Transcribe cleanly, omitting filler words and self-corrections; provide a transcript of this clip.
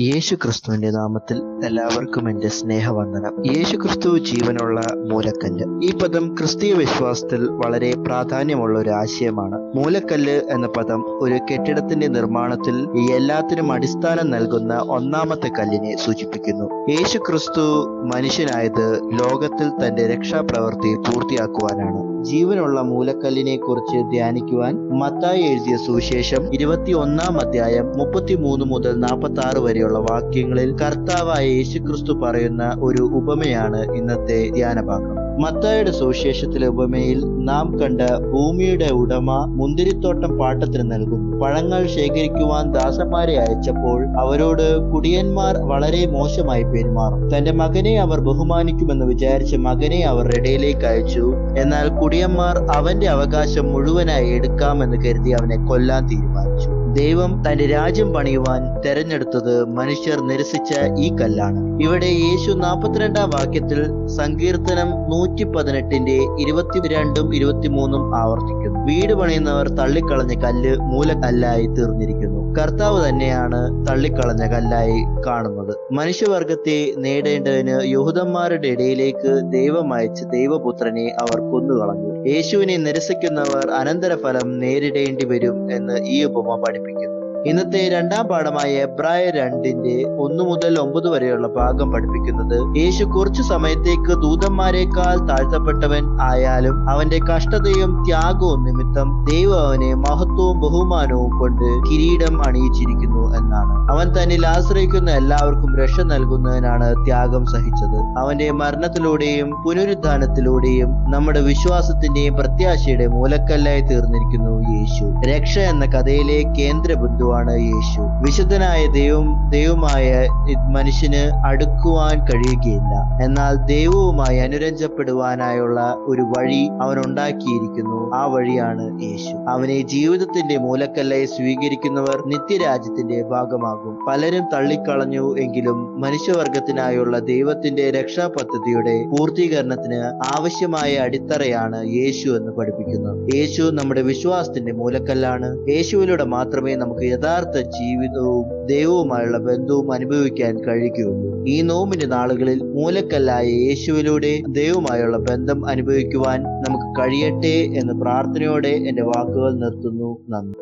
യേശു ക്രിസ്തുവിന്റെ നാമത്തിൽ എല്ലാവർക്കും എൻ്റെ സ്നേഹവന്ദനം. യേശു ക്രിസ്തു ജീവനുള്ള മൂലക്കല്ല്. ഈ പദം ക്രിസ്തീയ വിശ്വാസത്തിൽ വളരെ പ്രാധാന്യമുള്ള ഒരു ആശയമാണ്. മൂലക്കല്ല് എന്ന പദം ഒരു കെട്ടിടത്തിന്റെ നിർമ്മാണത്തിൽ എല്ലാത്തിനും അടിസ്ഥാനം നൽകുന്ന ഒന്നാമത്തെ കല്ലിനെ സൂചിപ്പിക്കുന്നു. യേശു ക്രിസ്തു മനുഷ്യനായത് ലോകത്തിൽ തന്റെ രക്ഷാപ്രവൃത്തി പൂർത്തിയാക്കുവാനാണ്. ജീവനുള്ള മൂലക്കല്ലിനെ കുറിച്ച് ധ്യാനിക്കുവാൻ മത്തായി എഴുതിയ സുവിശേഷം 21 അധ്യായം 33 മുതൽ 46 വരെയുള്ള വാക്യങ്ങളിൽ കർത്താവായ യേശുക്രിസ്തു പറയുന്ന ഒരു ഉപമയാണ് ഇന്നത്തെ ധ്യാനഭാഗം. മത്തായിയുടെ സുവിശേഷത്തിലെ ഉപമയിൽ നാം കണ്ട ഭൂമിയുടെ ഉടമ മുന്തിരിത്തോട്ടം പാട്ടത്തിന് നൽകുന്നു. പഴങ്ങൾ ശേഖരിക്കുവാൻ ദാസന്മാരെ അയച്ചപ്പോൾ അവരോട് കുടിയന്മാർ വളരെ മോശമായി പെരുമാറും. തന്റെ മകനെ അവർ ബഹുമാനിക്കുമെന്ന് വിചാരിച്ച മകനെ അവർ ഇടയിലേക്ക് അയച്ചു. എന്നാൽ കുടിയന്മാർ അവന്റെ അവകാശം മുഴുവനായി എടുക്കാമെന്ന് കരുതി അവനെ കൊല്ലാൻ തീരുമാനിച്ചു. ദൈവം തന്റെ രാജ്യം പണിയുവാൻ തെരഞ്ഞെടുത്തത് മനുഷ്യർ നിരസിച്ച ഈ കല്ലാണ്. ഇവിടെ യേശു 42 വാക്യത്തിൽ സങ്കീർത്തനം 118 22 23 ആവർത്തിക്കുന്നു. വീട് പണിയുന്നവർ തള്ളിക്കളഞ്ഞ കല്ല് മൂലക്കല്ലായി തീർന്നിരിക്കുന്നു. കർത്താവ് തന്നെയാണ് തള്ളിക്കളഞ്ഞ കല്ലായി കാണുന്നത്. മനുഷ്യവർഗത്തെ നേടേണ്ടതിന് യഹൂദന്മാരുടെ ഇടയിലേക്ക് ദൈവം അയച്ച ദൈവപുത്രനെ അവർ കൊന്നുകളഞ്ഞു. യേശുവിനെ നിരസിക്കുന്നവർ അനന്തരഫലം നേരിടേണ്ടി വരും എന്ന് ഈ ഉപമ പഠിപ്പിക്കുന്നു. ഇന്നത്തെ രണ്ടാം പാഠമായ എബ്രായർ 2:1 മുതൽ 9 വരെയുള്ള ഭാഗം പഠിപ്പിക്കുന്നത് യേശു കുറച്ചു സമയത്തേക്ക് ദൂതന്മാരെക്കാൾ താഴ്ത്തപ്പെട്ടവൻ ആയാലും അവന്റെ കഷ്ടതയും ത്യാഗവും നിമിത്തം ദൈവം അവനെ മഹത്വവും ബഹുമാനവും കൊണ്ട് കിരീടം അണിയിച്ചിരിക്കുന്നു എന്നാണ്. അവൻ തന്നിൽ ആശ്രയിക്കുന്ന എല്ലാവർക്കും രക്ഷ നൽകുന്നതിനാണ് ത്യാഗം സഹിച്ചത്. അവന്റെ മരണത്തിലൂടെയും പുനരുദ്ധാനത്തിലൂടെയും നമ്മുടെ വിശ്വാസത്തിന്റെയും പ്രത്യാശയുടെ മൂലക്കല്ലായി തീർന്നിരിക്കുന്നു യേശു. രക്ഷ എന്ന കഥയിലെ കേന്ദ്ര ബിന്ദുവാണ് യേശു. വിശുദ്ധനായ ദൈവമായ മനുഷ്യന് അടുക്കുവാൻ കഴിയുകയില്ല. എന്നാൽ ദൈവവുമായി അനുരഞ്ജപ്പെടുവാനായുള്ള ഒരു വഴി അവൻ ഉണ്ടാക്കിയിരിക്കുന്നു. ആ വഴിയാണ് യേശു. അവനെ ജീവിതത്തിന്റെ മൂലക്കല്ലായി സ്വീകരിക്കുന്നവർ നിത്യരാജ്യത്തിന്റെ ഭാഗമാകും. പലരും തള്ളിക്കളഞ്ഞു എങ്കിലും മനുഷ്യവർഗത്തിനായുള്ള ദൈവത്തിന്റെ രക്ഷാപദ്ധതിയുടെ പൂർത്തീകരണത്തിന് ആവശ്യമായ അടിത്തറയാണ് യേശു എന്ന് പഠിപ്പിക്കുന്നു. യേശു നമ്മുടെ വിശ്വാസത്തിന്റെ മൂലക്കല്ലാണ്. യേശുവിലൂടെ മാത്രമേ നമുക്ക് യഥാർത്ഥ ജീവിതവും ദൈവവുമായുള്ള ബന്ധവും അനുഭവിക്കാൻ കഴിയുകയുള്ളൂ. ഈ നോമ്പിന്റെ നാളുകളിൽ മൂലക്കല്ലായ യേശുവിലൂടെ ദൈവവുമായുള്ള ബന്ധം അനുഭവിക്കുവാൻ നമുക്ക് കഴിയട്ടെ എന്ന് പ്രാർത്ഥനയോടെ എന്റെ വാക്കുകൾ നിർത്തുന്നു. നന്ദി.